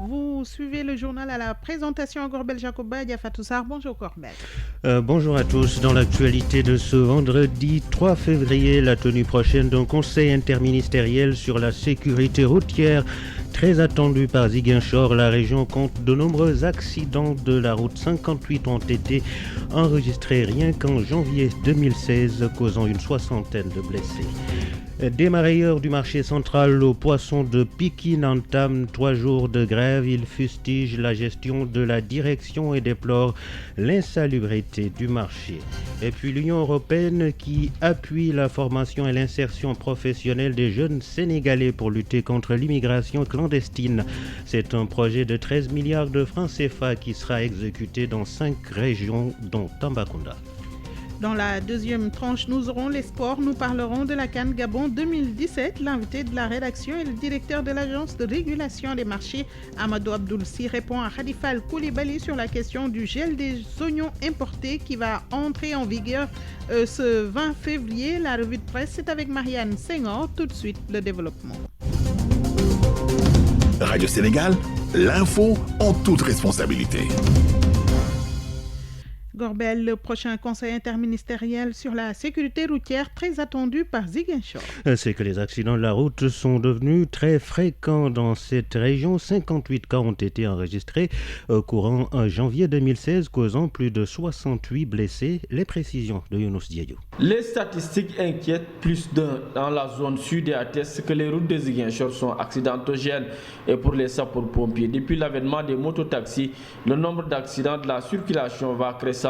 Vous suivez le journal à la présentation Corbel Jacoba, Diafatou Sarr. Bonjour Corbel. Bonjour à tous. Dans l'actualité de ce vendredi 3 février, la tenue prochaine d'un conseil interministériel sur la sécurité routière. Très attendu par Ziguinchor, la région compte de nombreux accidents de la route 58 ont été enregistrés rien qu'en janvier 2016, causant une soixantaine de blessés. Des marailleurs du marché central aux poissons de Pikine entament 3 jours de grève. Ils fustigent la gestion de la direction et déplorent l'insalubrité du marché. Et puis l'Union européenne qui appuie la formation et l'insertion professionnelle des jeunes Sénégalais pour lutter contre l'immigration clandestine. C'est un projet de 13 milliards de francs CFA qui sera exécuté dans 5 régions, dont Tambacounda. Dans la deuxième tranche, nous aurons les sports. Nous parlerons de la CAN Gabon 2017. L'invité de la rédaction et le directeur de l'agence de régulation des marchés, Amadou Abdoulsi, répond à Khadifal Koulibaly sur la question du gel des oignons importés qui va entrer en vigueur ce 20 février. La revue de presse, c'est avec Marianne Senghor. Tout de suite, le développement. Radio Sénégal, l'info en toute responsabilité. Corbel, le prochain conseil interministériel sur la sécurité routière très attendu par Ziguinchor. C'est que les accidents de la route sont devenus très fréquents dans cette région. 58 cas ont été enregistrés courant janvier 2016, causant plus de 68 blessés. Les précisions de Younous Diédiou. Les statistiques inquiètent plus d'un dans la zone sud et attestent que les routes de Ziguinchor sont accidentogènes. Et pour les sapeurs-pompiers, depuis l'avènement des mototaxis, le nombre d'accidents de la circulation va crescendo.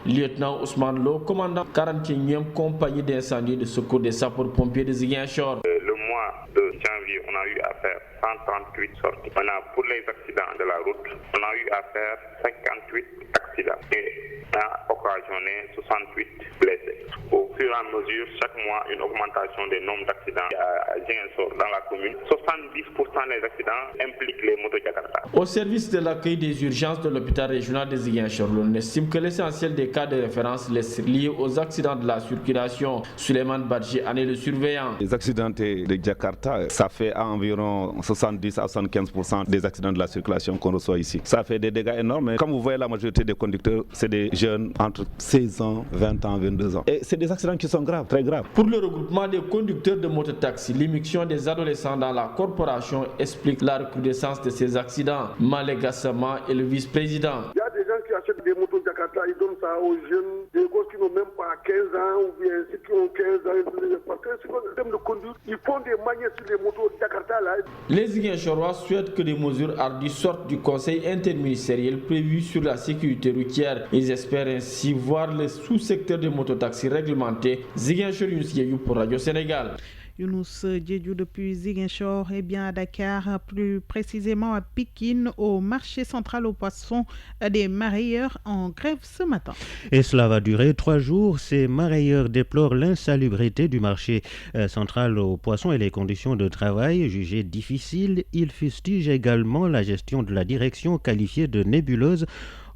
Lieutenant Ousmane Lo, commandant 41e compagnie d'incendie de secours des sapeurs-pompiers de Ziguinchor. Le mois de janvier, on a eu à faire 138 sorties. Pour les accidents de la route, on a eu à faire 58 accidents et on a occasionné 68 blessés. Au fur et à mesure, chaque mois, une augmentation des nombres d'accidents à Ziguinchor dans la commune. 70% des accidents impliquent les motos Jakarta. Au service de l'accueil des urgences de l'hôpital régional de Ziguinchor, l'on estime que l'essentiel des cas de référence liés aux accidents de la circulation. Suleiman Badji en est le surveillant. Les accidentés de Jakarta, ça fait environ 70 à 75% des accidents de la circulation qu'on reçoit ici. Ça fait des dégâts énormes. Comme vous voyez, la majorité des conducteurs, c'est des jeunes entre 16 ans, 20 ans, 22 ans. Et c'est des accidents qui sont graves, très graves. Pour le regroupement des conducteurs de mototaxi, l'immixtion des adolescents dans la corporation explique la recrudescence de ces accidents. Malek Gassama est le vice-président. Il y a des gens qui achètent des motos Jakarta, ils donnent ça aux jeunes, des gosses qui n'ont même pas 15 ans ou bien ceux qui ont 15 ans. Parce que sur le thème de conduite, ils font des manières sur les motos Jakarta là. Les Ziguinchorois souhaitent que des mesures hardies sortent du conseil interministériel prévu sur la sécurité routière. Ils espèrent ainsi voir le sous-secteur des mototaxis réglementés. Ziguinchor Youssef pour Radio Sénégal. Younous Diédiou depuis Ziguinchor et bien à Dakar, plus précisément à Pikine, au marché central aux poissons, des marailleurs en grève ce matin. Et cela va durer 3 jours. Ces marailleurs déplorent l'insalubrité du marché central aux poissons et les conditions de travail jugées difficiles. Ils fustigent également la gestion de la direction qualifiée de nébuleuse.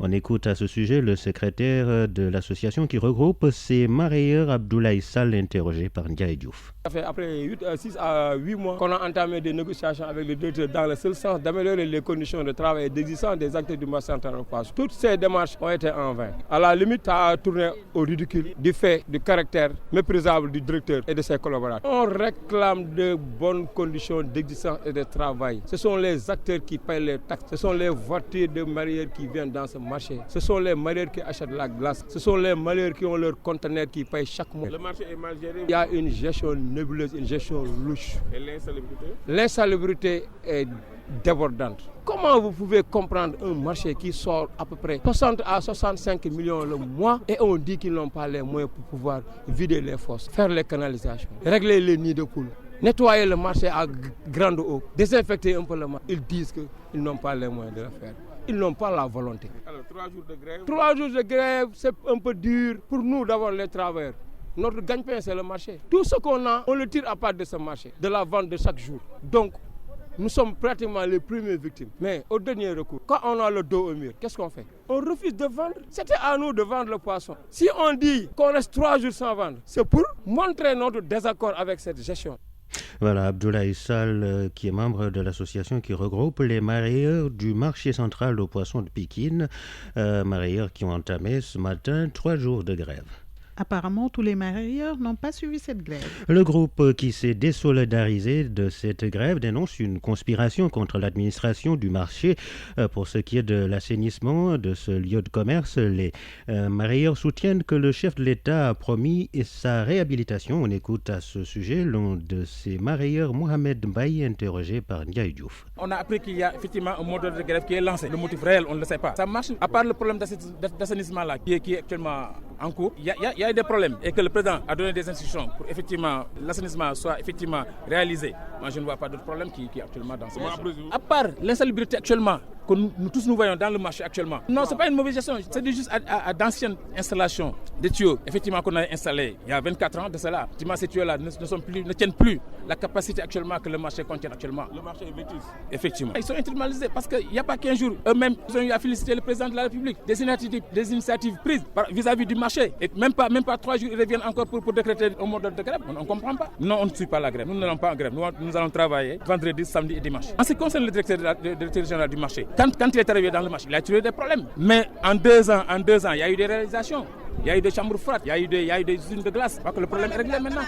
On écoute à ce sujet le secrétaire de l'association qui regroupe ces marailleurs, Abdoulaye Sall, interrogé par Ndiaye Diouf. Ça fait après 6 à 8 mois qu'on a entamé des négociations avec le directeur dans le seul sens d'améliorer les conditions de travail et d'existence des acteurs du marché central aux poissons. Toutes ces démarches ont été en vain. À la limite, ça a tourné au ridicule du fait du caractère méprisable du directeur et de ses collaborateurs. On réclame de bonnes conditions d'existence et de travail. Ce sont les acteurs qui payent les taxes. Ce sont les voitures de marailleurs qui viennent dans ce marché. Ce sont les marailleurs qui achètent la glace. Ce sont les marailleurs qui ont leurs conteneurs qui payent chaque mois. Le marché est mal géré. Il y a une gestion nébuleuse, une gestion louche. Et l'insalubrité? L'insalubrité est débordante. Comment vous pouvez comprendre un marché qui sort à peu près 60 à 65 millions le mois et on dit qu'ils n'ont pas les moyens pour pouvoir vider les fosses, faire les canalisations, régler les nids de poules, nettoyer le marché à grande eau, désinfecter un peu le marché. Ils disent qu'ils n'ont pas les moyens de le faire. Ils n'ont pas la volonté. Alors, 3 jours de grève? 3 jours de grève, c'est un peu dur pour nous d'avoir les travailleurs. Notre gagne-pain, c'est le marché. Tout ce qu'on a, on le tire à part de ce marché, de la vente de chaque jour. Donc, nous sommes pratiquement les premières victimes. Mais au dernier recours, quand on a le dos au mur, qu'est-ce qu'on fait? On refuse de vendre. C'était à nous de vendre le poisson. Si on dit qu'on reste 3 jours sans vendre, c'est pour montrer notre désaccord avec cette gestion. Voilà, Abdoulaye Sall, qui est membre de l'association qui regroupe les marailleurs du marché central aux poissons de Pikine, marailleurs qui ont entamé ce matin 3 jours de grève. Apparemment, tous les marailleurs n'ont pas suivi cette grève. Le groupe qui s'est désolidarisé de cette grève dénonce une conspiration contre l'administration du marché. Pour ce qui est de l'assainissement de ce lieu de commerce, les marailleurs soutiennent que le chef de l'État a promis sa réhabilitation. On écoute à ce sujet l'un de ces marailleurs, Mohamed Mbaye, interrogé par Ndiaye Diouf. On a appris qu'il y a effectivement un modèle de grève qui est lancé. Le motif réel, on ne le sait pas. Ça marche, à part le problème d'assainissement là, qui est actuellement en cours. Il y a des problèmes et que le président a donné des instructions pour effectivement l'assainissement soit effectivement réalisé. Moi, je ne vois pas d'autre problème qui est actuellement dans ce marché. À part l'insalubrité actuellement que nous tous nous voyons dans le marché actuellement. Non, ce n'est pas une mauvaise gestion. C'est juste à d'anciennes installations de tuyaux, effectivement, qu'on a installées il y a 24 ans de cela. Effectivement, ces tuyaux-là ne tiennent plus la capacité actuellement que le marché contient actuellement. Le marché est vétus. Effectivement. Ils sont internalisés parce qu'il n'y a pas qu'un jour. Eux-mêmes, ils ont eu à féliciter le président de la République des initiatives prises vis-à-vis du marché. Et même pas 3 jours, ils reviennent encore pour décréter un modèle de grève. On ne comprend pas. Non, on ne suit pas la grève. Nous n'allons pas en grève. Nous allons travailler vendredi, samedi et dimanche. En ce qui concerne le directeur général du marché, quand il est arrivé dans le marché, il a trouvé des problèmes. Mais en 2 ans, il y a eu des réalisations. Il y a eu des chambres froides, il y a eu des usines de glace. Je crois que le problème est réglé maintenant.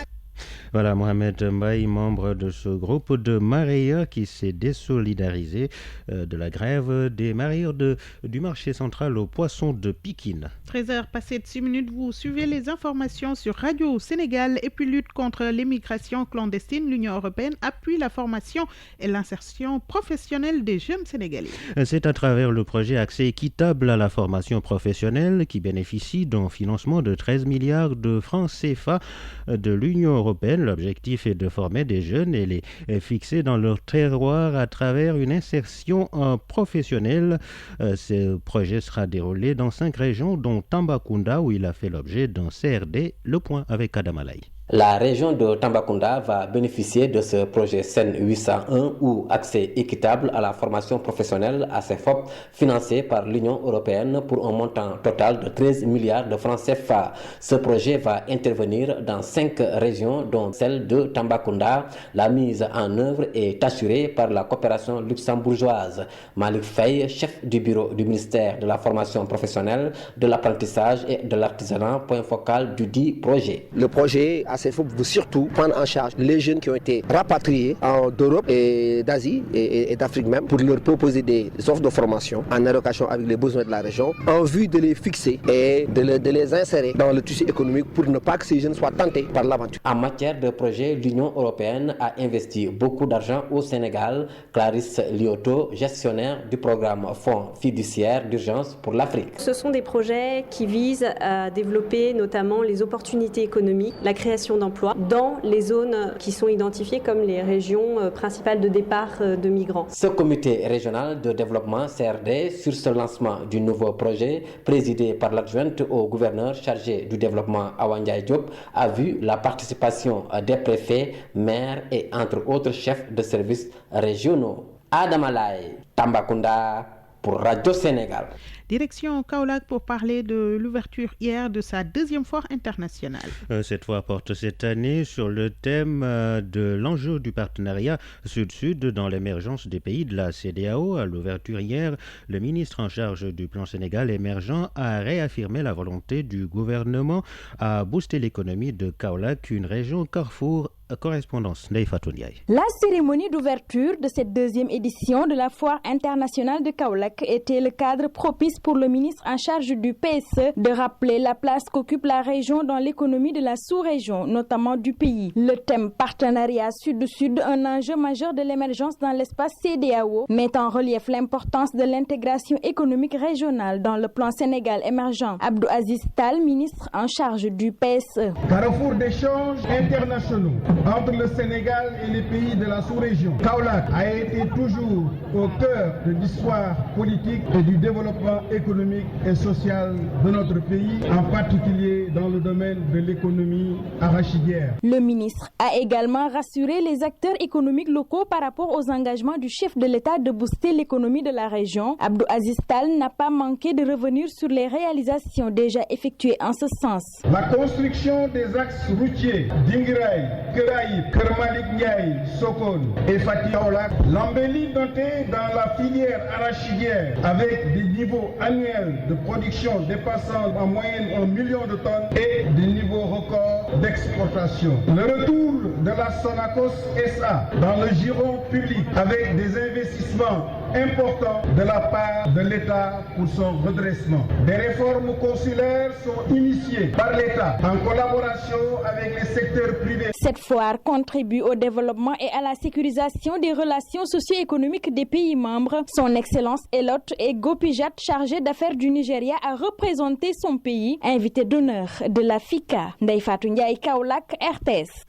Voilà, Mohamed Mbaye, membre de ce groupe de marailleurs qui s'est désolidarisé de la grève des marailleurs du marché central aux poissons de Pikine. 13h passées de 6 minutes, vous suivez les informations sur Radio Sénégal. Et puis lutte contre l'immigration clandestine, l'Union européenne appuie la formation et l'insertion professionnelle des jeunes Sénégalais. C'est à travers le projet Accès équitable à la formation professionnelle qui bénéficie d'un financement de 13 milliards de francs CFA de l'Union européenne. L'objectif est de former des jeunes et les fixer dans leur terroir à travers une insertion professionnelle. Ce projet sera déroulé dans 5 régions, dont Tambacounda, où il a fait l'objet d'un CRD. Le point avec Adam Alaï. La région de Tambacounda va bénéficier de ce projet SEN 801 ou accès équitable à la formation professionnelle ACFOP financé par l'Union européenne pour un montant total de 13 milliards de francs CFA. Ce projet va intervenir dans 5 régions dont celle de Tambacounda. La mise en œuvre est assurée par la coopération luxembourgeoise. Malik Faye, chef du bureau du ministère de la formation professionnelle, de l'apprentissage et de l'artisanat, point focal du dit projet. Le projet ACFOP veut surtout prendre en charge les jeunes qui ont été rapatriés d'Europe et d'Asie et d'Afrique même pour leur proposer des offres de formation en adéquation avec les besoins de la région en vue de les fixer et de les insérer dans le tissu économique pour ne pas que ces jeunes soient tentés par l'aventure. En matière de projet, l'Union européenne a investi beaucoup d'argent au Sénégal. Clarisse Lioto, gestionnaire du programme Fonds fiduciaire d'urgence pour l'Afrique. Ce sont des projets qui visent à développer notamment les opportunités économiques, la création d'emplois dans les zones qui sont identifiées comme les régions principales de départ de migrants. Ce comité régional de développement CRD sur ce lancement du nouveau projet, présidé par l'adjointe au gouverneur chargé du développement Awa Ndiaye Diop, a vu la participation des préfets, maires et entre autres chefs de services régionaux. Adam Alaï, Tambacounda, pour Radio Sénégal. Direction Kaolack pour parler de l'ouverture hier de sa 2e foire internationale. Cette foire porte cette année sur le thème de l'enjeu du partenariat Sud-Sud dans l'émergence des pays de la CEDEAO. À l'ouverture hier, le ministre en charge du plan Sénégal émergent a réaffirmé la volonté du gouvernement à booster l'économie de Kaolack, une région carrefour. Correspondance Neifatou Ndiaye. La cérémonie d'ouverture de cette 2e édition de la foire internationale de Kaolack était le cadre propice pour le ministre en charge du PSE de rappeler la place qu'occupe la région dans l'économie de la sous-région, notamment du pays. Le thème partenariat Sud-Sud, un enjeu majeur de l'émergence dans l'espace CEDEAO, met en relief l'importance de l'intégration économique régionale dans le plan Sénégal émergent. Abdou Aziz Tal, ministre en charge du PSE. Carrefour d'échanges internationaux entre le Sénégal et les pays de la sous-région. Kaolack a été toujours au cœur de l'histoire politique et du développement économique et social de notre pays, en particulier dans le domaine de l'économie arachidière. Le ministre a également rassuré les acteurs économiques locaux par rapport aux engagements du chef de l'État de booster l'économie de la région. Abdou Aziz Tall n'a pas manqué de revenir sur les réalisations déjà effectuées en ce sens. La construction des axes routiers d'Ingiray, Keraï, Kermalik Ndiaye, Sokone et Fatiaolak, l'embellie dotée dans la filière arachidière avec des niveaux annuels de production dépassant en moyenne 1 million de tonnes et des niveaux records d'exportation. Le retour de la Sonacos SA dans le giron public avec des investissements importants de la part de l'État pour son redressement. Des réformes consulaires sont initiées par l'État en collaboration avec les secteurs privés. Cette foire contribue au développement et à la sécurisation des relations socio-économiques des pays membres. Son Excellence Elot et Gopijat, chargé d'affaires du Nigeria, a représenté son pays, invité d'honneur de la FICA. Ndeye Fatou Ndiaye, Kaolack, RTS.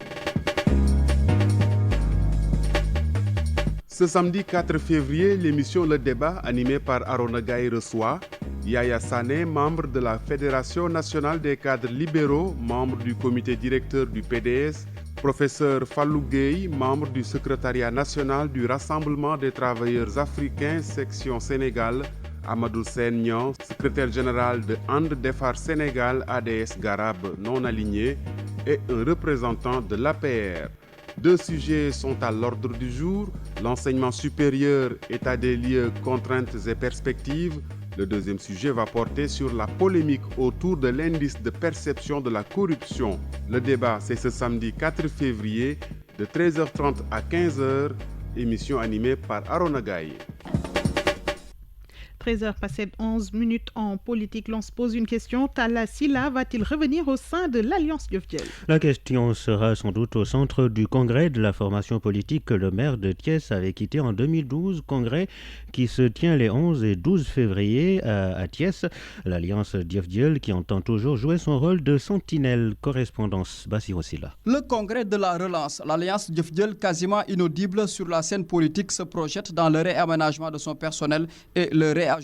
Ce samedi 4 février, l'émission Le Débat, animée par Arona Gaye, reçoit Yaya Sané, membre de la Fédération nationale des cadres libéraux, membre du comité directeur du PDS, professeur Fallou Gueye, membre du secrétariat national du Rassemblement des travailleurs africains, section Sénégal, Amadou Sène Niang, secrétaire général de And Defar Sénégal, ADS Garab non aligné, et un représentant de l'APR. 2 sujets sont à l'ordre du jour, l'enseignement supérieur, état des lieux, contraintes et perspectives. Le deuxième sujet va porter sur la polémique autour de l'indice de perception de la corruption. Le débat, c'est ce samedi 4 février de 13h30 à 15h, émission animée par Arona Gaye. 13h passées 11 minutes en politique, l'on se pose une question. Talla Sylla va-t-il revenir au sein de l'Alliance Diofdiel? La question sera sans doute au centre du congrès de la formation politique que le maire de Thiès avait quitté en 2012, congrès qui se tient les 11 et 12 février à Thiès. L'Alliance Diofdiel qui entend toujours jouer son rôle de sentinelle. Correspondance Bassirou Sylla. Le congrès de la relance, l'Alliance Diofdiel quasiment inaudible sur la scène politique, se projette dans le réaménagement de son personnel et le réajustement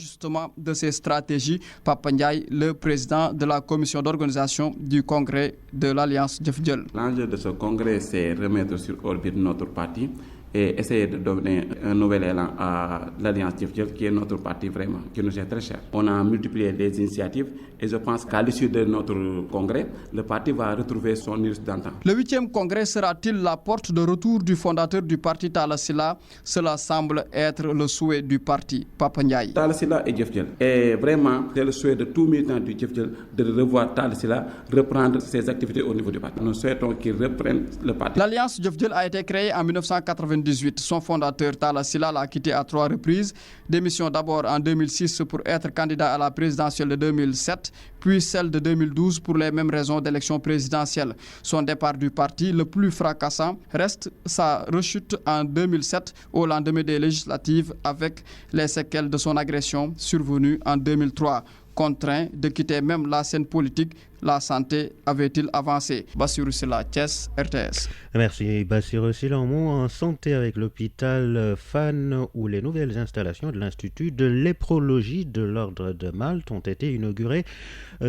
de ses stratégies. Papa Ndiaye, le président de la commission d'organisation du congrès de l'Alliance Diofdiel. L'enjeu de ce congrès, c'est remettre sur orbite notre parti et essayer de donner un nouvel élan à l'Alliance Diofdiel, qui est notre parti vraiment, qui nous est très cher. On a multiplié les initiatives et je pense qu'à l'issue de notre congrès, le parti va retrouver son illustre d'antan. Le 8e congrès sera-t-il la porte de retour du fondateur du parti Talla Sylla? Cela semble être le souhait du parti. Papa Ndiaye. Talla Sylla et Diofdiel. Et vraiment, c'est le souhait de tout militant du Diofdiel de revoir Talla Sylla reprendre ses activités au niveau du parti. Nous souhaitons qu'il reprenne le parti. L'Alliance Diofdiel a été créée en 1998. Son fondateur Talla Sylla l'a quitté à 3 reprises. Démission d'abord en 2006 pour être candidat à la présidentielle de 2007, puis celle de 2012 pour les mêmes raisons d'élection présidentielle. Son départ du parti le plus fracassant reste sa rechute en 2007 au lendemain des législatives avec les séquelles de son agression survenue en 2003. Contraint de quitter même la scène politique, la santé avait-il avancé? Bassirou Sylla, Thiès, RTS. Merci Bassirou Sylla. En mot en santé avec l'hôpital Fann où les nouvelles installations de l'Institut de léphrologie de l'Ordre de Malte ont été inaugurées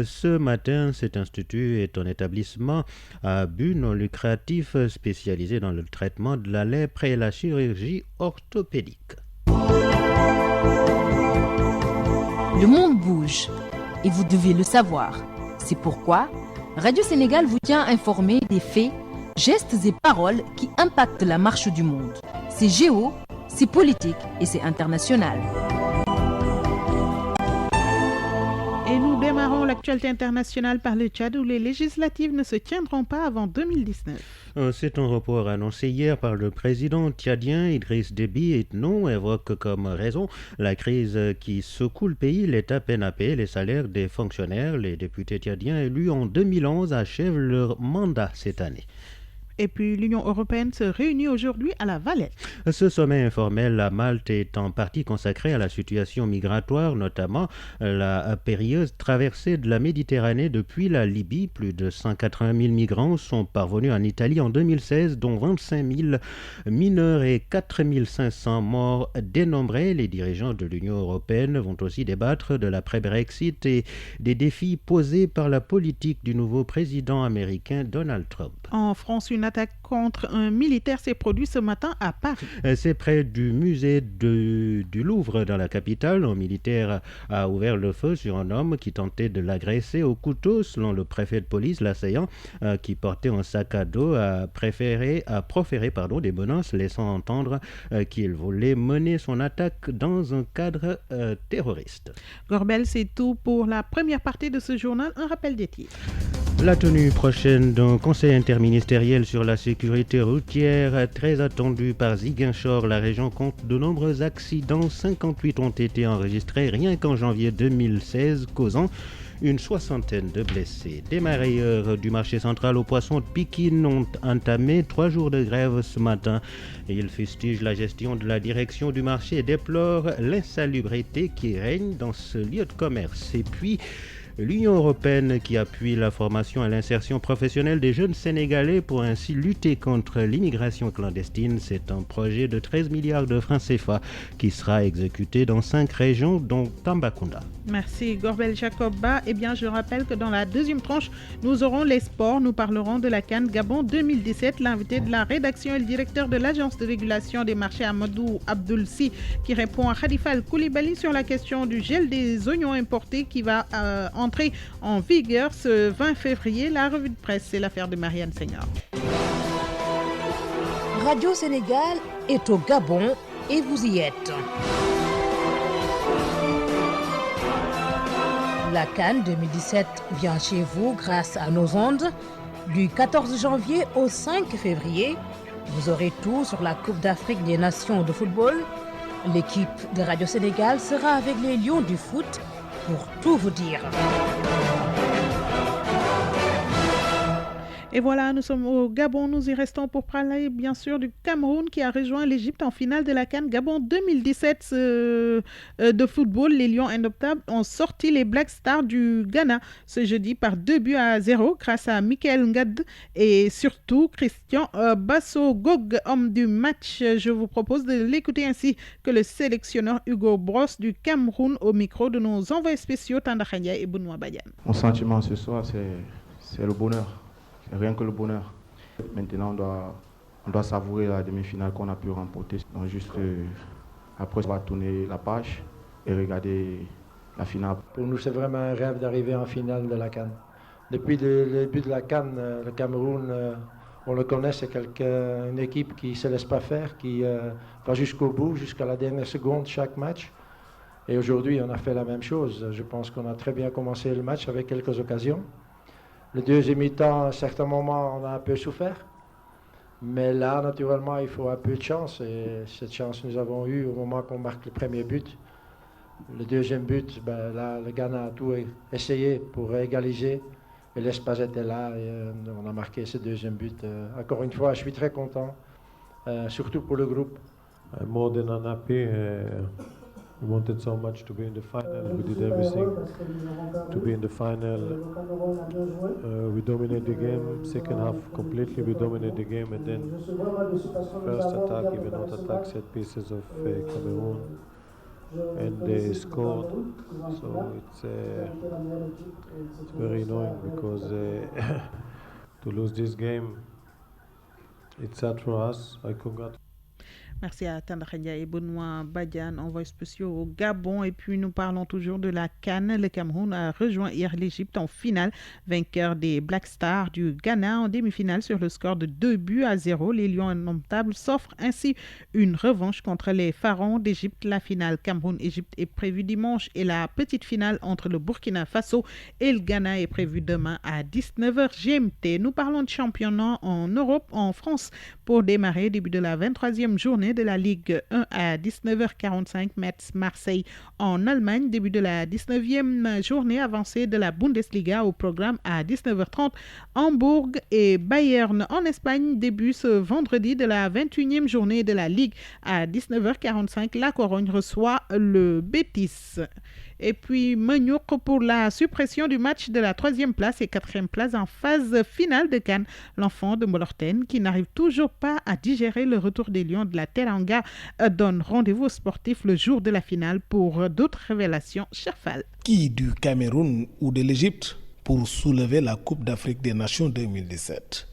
ce matin. Cet institut est un établissement à but non lucratif spécialisé dans le traitement de la lèpre et la chirurgie orthopédique. Le monde bouge et vous devez le savoir. C'est pourquoi Radio Sénégal vous tient informé des faits, gestes et paroles qui impactent la marche du monde. C'est géo, c'est politique et c'est international. Et nous démarrons l'actualité internationale par le Tchad où les législatives ne se tiendront pas avant 2019. C'est un report annoncé hier par le président tchadien Idriss Déby Itno évoque comme raison la crise qui secoue le pays. L'État peine à payer les salaires des fonctionnaires. Les députés tchadiens élus en 2011 achèvent leur mandat cette année. Et puis l'Union européenne se réunit aujourd'hui à La Valette. Ce sommet informel à Malte est en partie consacré à la situation migratoire, notamment la périlleuse traversée de la Méditerranée depuis la Libye. Plus de 180 000 migrants sont parvenus en Italie en 2016, dont 25 000 mineurs et 4 500 morts dénombrés. Les dirigeants de l'Union européenne vont aussi débattre de l'après-Brexit et des défis posés par la politique du nouveau président américain Donald Trump. En France, une attaque contre un militaire s'est produite ce matin à Paris. C'est près du musée du Louvre dans la capitale. Un militaire a ouvert le feu sur un homme qui tentait de l'agresser au couteau. Selon le préfet de police, l'assaillant, qui portait un sac à dos, a proféré des menaces, laissant entendre qu'il voulait mener son attaque dans un cadre terroriste. Gorbel, c'est tout pour la première partie de ce journal. Un rappel des titres. La tenue prochaine d'un conseil interministériel sur la sécurité routière très attendu par Ziguinchor. La région compte de nombreux accidents. 58 ont été enregistrés rien qu'en janvier 2016, causant une soixantaine de blessés. Des marailleurs du marché central aux poissons de Pikine ont entamé 3 jours de grève ce matin. Ils fustigent la gestion de la direction du marché et déplorent l'insalubrité qui règne dans ce lieu de commerce. Et puis, l'Union européenne qui appuie la formation et l'insertion professionnelle des jeunes Sénégalais pour ainsi lutter contre l'immigration clandestine. C'est un projet de 13 milliards de francs CFA qui sera exécuté dans 5 régions, dont Tambacounda. Merci Gorbel Jacoba. Eh bien, je rappelle que dans la deuxième tranche, nous aurons les sports. Nous parlerons de la CAN Gabon 2017. L'invité de la rédaction est le directeur de l'Agence de régulation des marchés, Amadou Abdoulsi, qui répond à Khalifa Koulibaly sur la question du gel des oignons importés qui va entrer en vigueur ce 20 février. La revue de presse, c'est l'affaire de Marianne Seigneur. Radio Sénégal est au Gabon et vous y êtes. La CAN 2017 vient chez vous grâce à nos ondes. Du 14 janvier au 5 février, vous aurez tout sur la Coupe d'Afrique des Nations de football. L'équipe de Radio Sénégal sera avec les Lions du foot pour tout vous dire. Et voilà, nous sommes au Gabon. Nous y restons pour parler bien sûr du Cameroun qui a rejoint l'Égypte en finale de la CAN Gabon 2017 de football. Les Lions indoptables ont sorti les Black Stars du Ghana ce jeudi par 2-0 grâce à Michael Ngad et surtout Christian Basso-Gog, homme du match. Je vous propose de l'écouter ainsi que le sélectionneur Hugo Bross du Cameroun au micro de nos envoyés spéciaux Tanda Khanya et Benoît Badiane. Mon sentiment ce soir, c'est le bonheur. Rien que le bonheur. Maintenant, on doit savourer la demi-finale qu'on a pu remporter. Donc juste après, on va tourner la page et regarder la finale. Pour nous, c'est vraiment un rêve d'arriver en finale de la CAN. Depuis le début de la CAN, le Cameroun, on le connaît, c'est une équipe qui ne se laisse pas faire, qui va jusqu'au bout, jusqu'à la dernière seconde chaque match. Et aujourd'hui, on a fait la même chose. Je pense qu'on a très bien commencé le match avec quelques occasions. Le deuxième mi-temps, à certains moments, on a un peu souffert. Mais là, naturellement, il faut un peu de chance. Et cette chance, nous avons eu au moment qu'on marque le premier but. Le deuxième but, là, le Ghana a tout essayé pour égaliser. Et l'espace était là et on a marqué ce deuxième but. Encore une fois, je suis très content, surtout pour le groupe. More than unhappy. We wanted so much to be in the final. We did everything to be in the final. We dominated the game. Second half completely we dominated the game, and then first attack, even not attack, set pieces of Cameroon, and they scored. So it's very annoying because to lose this game, it's sad for us. I congratulate. Merci à Tandakhadia et Benoît Badiane, envoyés spéciaux au Gabon. Et puis nous parlons toujours de la CAN. Le Cameroun a rejoint hier l'Égypte en finale, vainqueur des Black Stars du Ghana en demi-finale sur le score de 2-0. Les Lions indomptables s'offrent ainsi une revanche contre les Pharaons d'Égypte. La finale Cameroun-Égypte est prévue dimanche et la petite finale entre le Burkina Faso et le Ghana est prévue demain à 19h GMT. Nous parlons de championnat en Europe, en France, pour démarrer début de la 23e journée journée de la Ligue 1 à 19h45, Metz-Marseille en Allemagne. Début de la 19e journée avancée de la Bundesliga au programme à 19h30. Hambourg et Bayern en Espagne. Début ce vendredi de la 21e journée de la Ligue à 19h45. La Corogne reçoit le Betis. Et puis Magnouk pour la suppression du match de la 3e place et 4e place en phase finale de CAN. L'enfant de Molorten qui n'arrive toujours pas à digérer le retour des Lions de la Teranga donne rendez-vous aux sportifs le jour de la finale pour d'autres révélations. Cherfal. Qui du Cameroun ou de l'Égypte pour soulever la Coupe d'Afrique des Nations 2017?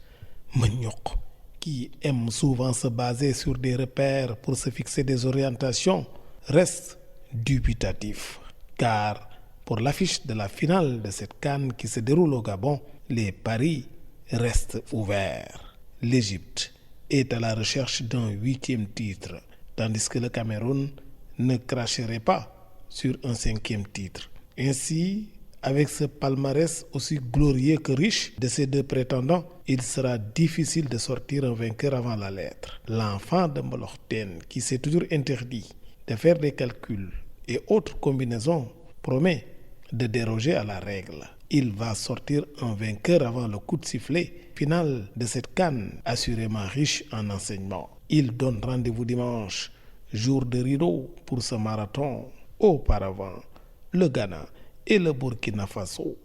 Magnouk, qui aime souvent se baser sur des repères pour se fixer des orientations, reste dubitatif. Car pour l'affiche de la finale de cette CAN qui se déroule au Gabon, les paris restent ouverts. L'Égypte est à la recherche d'un 8e titre, tandis que le Cameroun ne cracherait pas sur un 5e titre. Ainsi, avec ce palmarès aussi glorieux que riche de ces deux prétendants, il sera difficile de sortir un vainqueur avant la lettre. L'enfant de Molorten, qui s'est toujours interdit de faire des calculs et autres combinaisons, promet de déroger à la règle. Il va sortir un vainqueur avant le coup de sifflet final de cette CAN, assurément riche en enseignements. Il donne rendez-vous dimanche, jour de rideau pour ce marathon. Auparavant, le Ghana et le Burkina Faso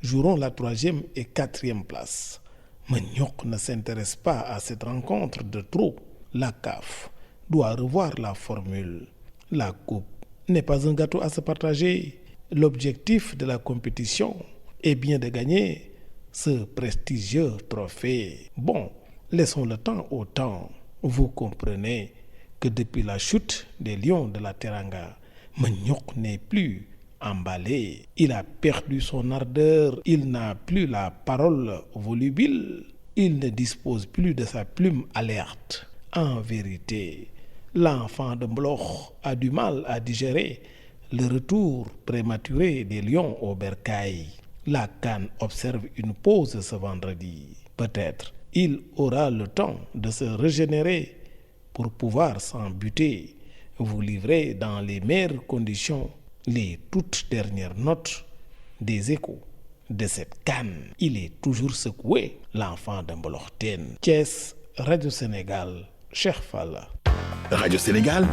joueront la 3e et 4e place. Magnouk ne s'intéresse pas à cette rencontre de trop. La CAF doit revoir la formule. La coupe n'est pas un gâteau à se partager. L'objectif de la compétition est bien de gagner ce prestigieux trophée. Bon, laissons le temps au temps. Vous comprenez que depuis la chute des Lions de la Teranga, Magnouk n'est plus emballé. Il a perdu son ardeur. Il n'a plus la parole volubile. Il ne dispose plus de sa plume alerte. En vérité, l'enfant de Mbloch a du mal à digérer le retour prématuré des Lions au bercail. La CAN observe une pause ce vendredi. Peut-être il aura le temps de se régénérer pour pouvoir s'en buter, vous livrer dans les meilleures conditions les toutes dernières notes des échos de cette CAN. Il est toujours secoué, l'enfant de Molorten. Thiès, Radio Sénégal, Cherfal. Radio Sénégal.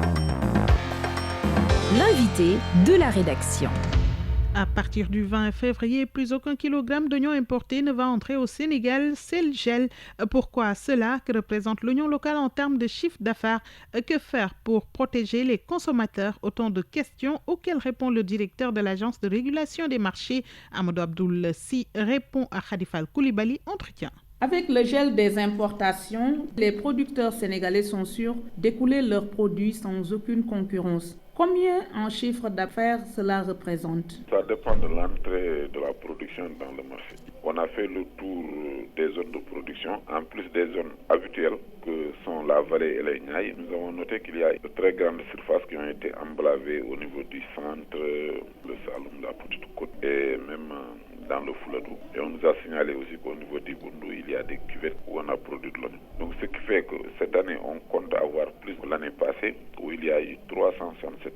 L'invité de la rédaction. À partir du 20 février, plus aucun kilogramme d'oignons importés ne va entrer au Sénégal, c'est le gel. Pourquoi cela? Que représente l'oignon local en termes de chiffre d'affaires? Que faire pour protéger les consommateurs? Autant de questions auxquelles répond le directeur de l'Agence de régulation des marchés, Amadou Abdoul Si, répond à Khadifal Koulibaly, entretien. Avec le gel des importations, les producteurs sénégalais sont sûrs d'écouler leurs produits sans aucune concurrence. Combien en chiffre d'affaires cela représente? Ça dépend de l'entrée de la production dans le marché. On a fait le tour des zones de production, en plus des zones habituelles que sont la vallée et les Niayes. Nous avons noté qu'il y a de très grandes surfaces qui ont été emblavées au niveau du centre, le Saloum, la Petite Côte et même dans le Fouladou. Et on nous a signalé aussi qu'au niveau du Boundou, il y a des cuvettes où on a produit de l'oignon. Donc ce qui fait que cette année, on compte avoir plus que l'année passée, où il y a eu 367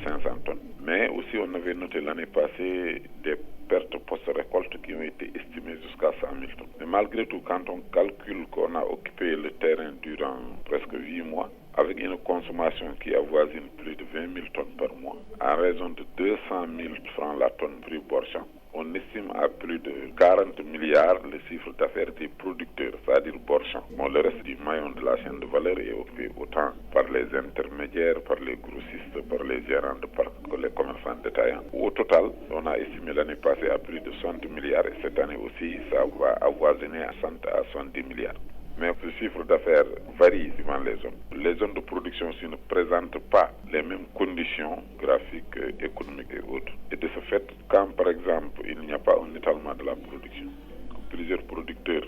500 tonnes. Mais aussi, on avait noté l'année passée des pertes post-récolte qui ont été estimées jusqu'à 100 000 tonnes. Mais malgré tout, quand on calcule qu'on a occupé le terrain durant presque 8 mois, avec une consommation qui avoisine plus de 20 000 tonnes par mois, à raison de 200 000 francs la tonne prix Borchamp, on estime à plus de 40 milliards le chiffre d'affaires des producteurs, c'est-à-dire Borchamp. Bon, le reste du maillon de la chaîne de valeur est occupé autant par les intermédiaires, par les grossistes, par les gérants de parcs que les commerçants détaillants. Au total, on a estimé l'année passée à plus de 60 milliards et cette année aussi, ça va avoisiner à 100 à 70 milliards. Mais ce chiffre d'affaires varie suivant les zones. Les zones de production aussi ne présentent pas les mêmes conditions graphiques, économiques et autres. Et de ce fait, quand par exemple il n'y a pas un étalement de la production, plusieurs producteurs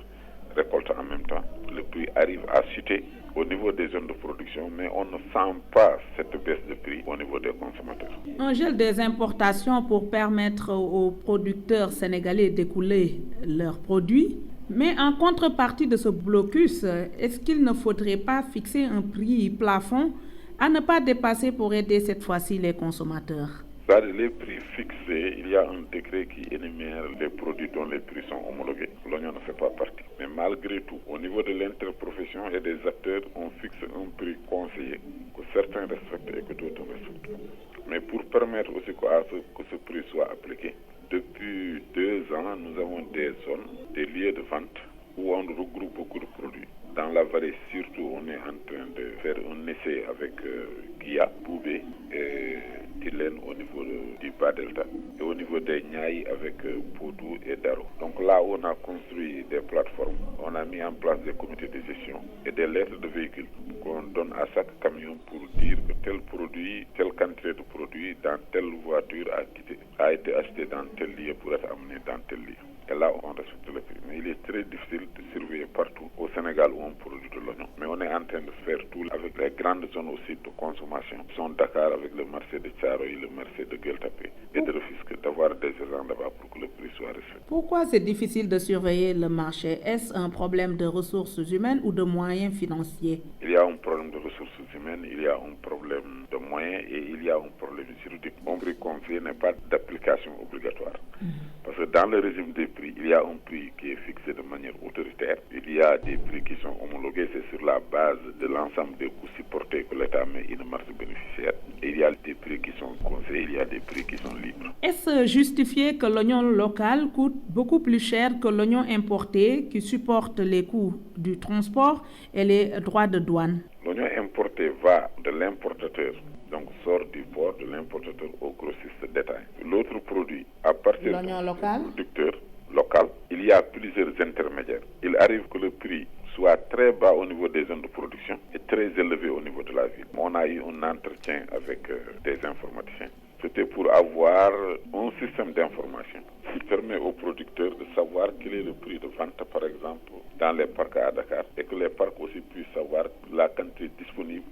récoltent en même temps, le prix arrive à chuter au niveau des zones de production, mais on ne sent pas cette baisse de prix au niveau des consommateurs. Un gel des importations pour permettre aux producteurs sénégalais d'écouler leurs produits, Mais en contrepartie de ce blocus, est-ce qu'il ne faudrait pas fixer un prix plafond à ne pas dépasser pour aider cette fois-ci les consommateurs? Les prix fixés, il y a un décret qui énumère les produits dont les prix sont homologués. L'oignon ne fait pas partie. Mais malgré tout, au niveau de l'interprofession et des acteurs, on fixe un prix conseillé que certains respectent et que d'autres respectent. Mais pour permettre aussi que ce prix soit appliqué, depuis 2 ans, nous avons des zones, des lieux de vente où on regroupe beaucoup de produits. Dans la vallée, surtout, on est en train de faire un essai avec Guia, Boubé et Tilène au niveau du Bas-Delta et au niveau des Niayes avec Poudou et Daro. Donc là, on a construit des plateformes, on a mis en place des comités de gestion et des lettres de véhicules qu'on donne à chaque camion pour dire que tel produit, telle quantité de produit dans telle voiture a été acheté dans tel lieu pour être amené dans tel lieu. Et là, on respecte le prix. Mais il est très difficile de surveiller partout au Sénégal où on produit de l'oignon. Mais on est en train de faire tout avec les grandes zones aussi de consommation. Sont Dakar avec le marché de Thiaroye, le marché de Gueltapé et de Rufisque, d'avoir des agents là-bas pour que le prix soit respecté. Pourquoi c'est difficile de surveiller le marché? Est-ce un problème de ressources humaines ou de moyens financiers? Il y a un problème de ressources humaines, il y a un problème de moyens et il y a un problème juridique. Un prix confié n'est pas d'application obligatoire. Parce que dans le régime des prix, il y a un prix qui est fixé de manière autoritaire. Il y a des prix qui sont homologués, c'est sur la base de l'ensemble des coûts supportés que l'État met une marge bénéficiaire. Et il y a des prix qui sont conseillés, il y a des prix qui sont libres. Est-ce justifié que l'oignon local coûte beaucoup plus cher que l'oignon importé qui supporte les coûts du transport et les droits de douane? L'oignon importé va de l'importateur, donc sort du port de l'importateur au grossiste détail. L'autre produit, à partir du producteur local, il y a plusieurs intermédiaires. Il arrive que le prix soit très bas au niveau des zones de production et très élevé au niveau de la ville. On a eu un entretien avec des informaticiens. C'était pour avoir un système d'information qui permet aux producteurs de savoir quel est le prix de vente, par exemple, dans les parcs à Dakar, et que les parcs aussi puissent savoir la quantité disponible.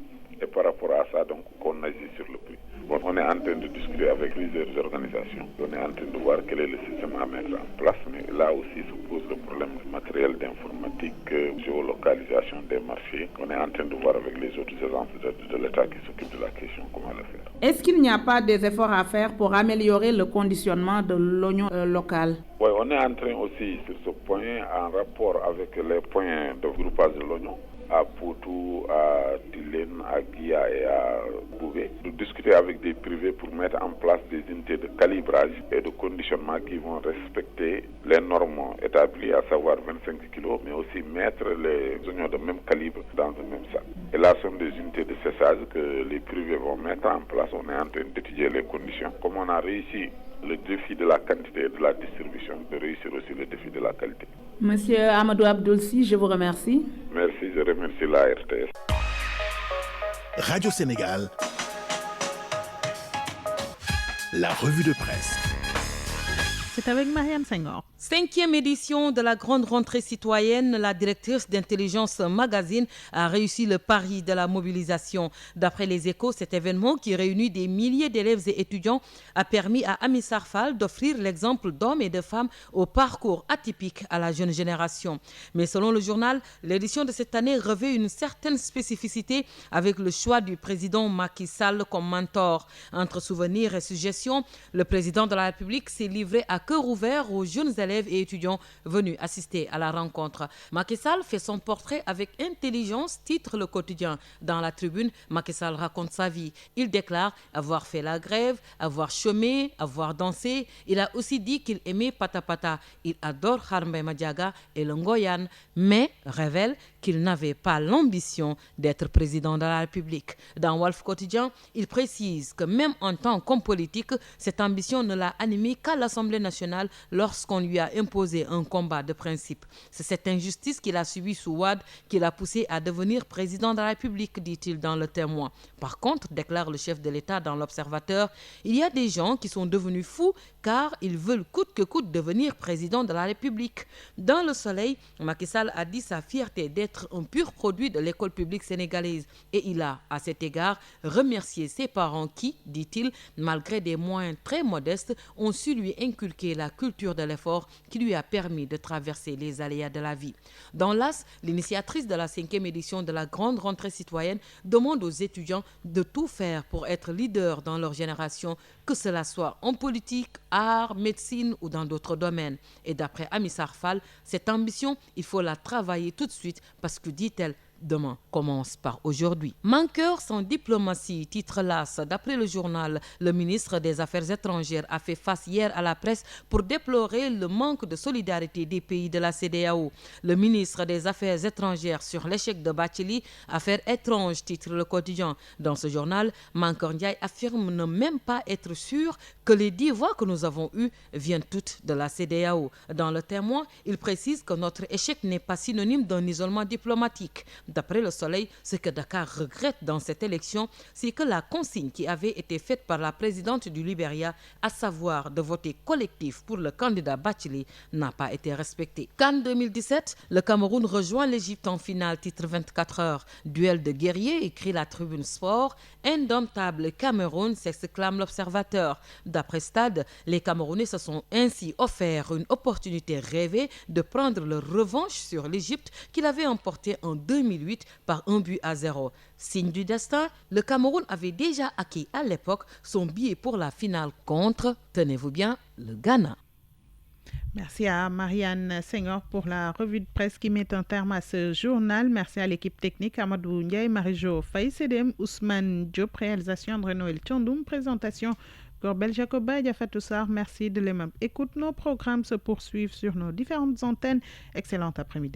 Et par rapport à ça, donc, qu'on agit sur le prix. Bon, on est en train de discuter avec plusieurs organisations. On est en train de voir quel est le système à mettre en place. Mais là aussi se pose le problème du matériel d'informatique, géolocalisation des marchés. On est en train de voir avec les autres agences de l'État qui s'occupent de la question comment le faire. Est-ce qu'il n'y a pas des efforts à faire pour améliorer le conditionnement de l'oignon local? Oui, on est en train aussi sur ce point, en rapport avec les points de groupage de l'oignon, à Potou, à Tilène, à Guia et à Boubé, de discuter avec des privés pour mettre en place des unités de calibrage et de conditionnement qui vont respecter les normes établies, à savoir 25 kg, mais aussi mettre les oignons de même calibre dans le même sac. Et là, ce sont des unités de séchage que les privés vont mettre en place. On est en train d'étudier les conditions. Comme on a réussi le défi de la quantité et de la distribution, de réussir aussi le défi de la qualité. Monsieur Amadou Abdoulsi, je vous remercie. Merci, je remercie la RTS. Radio Sénégal, la revue de presse. C'est avec Marianne Senghor. 5e édition de la grande rentrée citoyenne, la directrice d'Intelligence Magazine a réussi le pari de la mobilisation. D'après les Échos, cet événement qui réunit des milliers d'élèves et étudiants a permis à Amissar Fall d'offrir l'exemple d'hommes et de femmes au parcours atypique à la jeune génération. Mais selon le journal, l'édition de cette année revêt une certaine spécificité avec le choix du président Macky Sall comme mentor. Entre souvenirs et suggestions, le président de la République s'est livré à cœur ouvert aux jeunes élèves et étudiants venus assister à la rencontre. Macky Sall fait son portrait avec intelligence, titre le quotidien. Dans la tribune, Macky Sall raconte sa vie. Il déclare avoir fait la grève, avoir chômé, avoir dansé. Il a aussi dit qu'il aimait Pata Pata. Il adore Harmbé Madiaga et le Ngoyan, mais révèle qu'il n'avait pas l'ambition d'être président de la République. Dans Walf Quotidien, il précise que même en tant qu'homme politique, cette ambition ne l'a animé qu'à l'Assemblée nationale lorsqu'on lui a imposé un combat de principe. C'est cette injustice qu'il a subie sous Wade qui l'a poussé à devenir président de la République, dit-il dans Le Témoin. Par contre, déclare le chef de l'État dans l'Observateur, il y a des gens qui sont devenus fous car ils veulent coûte que coûte devenir président de la République. Dans Le Soleil, Macky Sall a dit sa fierté d'être être un pur produit de l'école publique sénégalaise. Et il a, à cet égard, remercié ses parents qui, dit-il, malgré des moyens très modestes, ont su lui inculquer la culture de l'effort qui lui a permis de traverser les aléas de la vie. Dans l'AS, l'initiatrice de la 5e édition de la grande rentrée citoyenne demande aux étudiants de tout faire pour être leaders dans leur génération, que cela soit en politique, art, médecine ou dans d'autres domaines. Et d'après Amissar Fall, cette ambition, il faut la travailler tout de suite parce que, dit-elle, demain commence par aujourd'hui. Manqueur sans diplomatie, titre l'AS. D'après le journal, le ministre des Affaires étrangères a fait face hier à la presse pour déplorer le manque de solidarité des pays de la CEDEAO. Le ministre des Affaires étrangères sur l'échec de Bathily, affaire étrange, titre le quotidien. Dans ce journal, Mankeur Ndiaye affirme ne même pas être sûr que les 10 voix que nous avons eues viennent toutes de la CEDEAO. Dans le Témoin, il précise que notre échec n'est pas synonyme d'un isolement diplomatique. D'après Le Soleil, ce que Dakar regrette dans cette élection, c'est que la consigne qui avait été faite par la présidente du Libéria, à savoir de voter collectif pour le candidat Bathily, n'a pas été respectée. CAN 2017, le Cameroun rejoint l'Égypte en finale, titre 24 heures. Duel de guerriers, écrit la Tribune Sport. Indomptable Cameroun, s'exclame l'Observateur. D'après Stade, les Camerounais se sont ainsi offert une opportunité rêvée de prendre leur revanche sur l'Égypte qu'il avait emporté en 2008 par 1-0. Signe du destin, le Cameroun avait déjà acquis à l'époque son billet pour la finale contre, tenez-vous bien, le Ghana. Merci à Marianne Senghor pour la revue de presse qui met un terme à ce journal. Merci à l'équipe technique Amadou Ndiaye, Marie-Jo Faye, CDM, Ousmane Diop, réalisation André Noël Tchondoum, présentation Gorbel Jacoba, Diafatou Sarr. Merci de l'aimable écoute. Nos programmes se poursuivent sur nos différentes antennes. Excellent après-midi.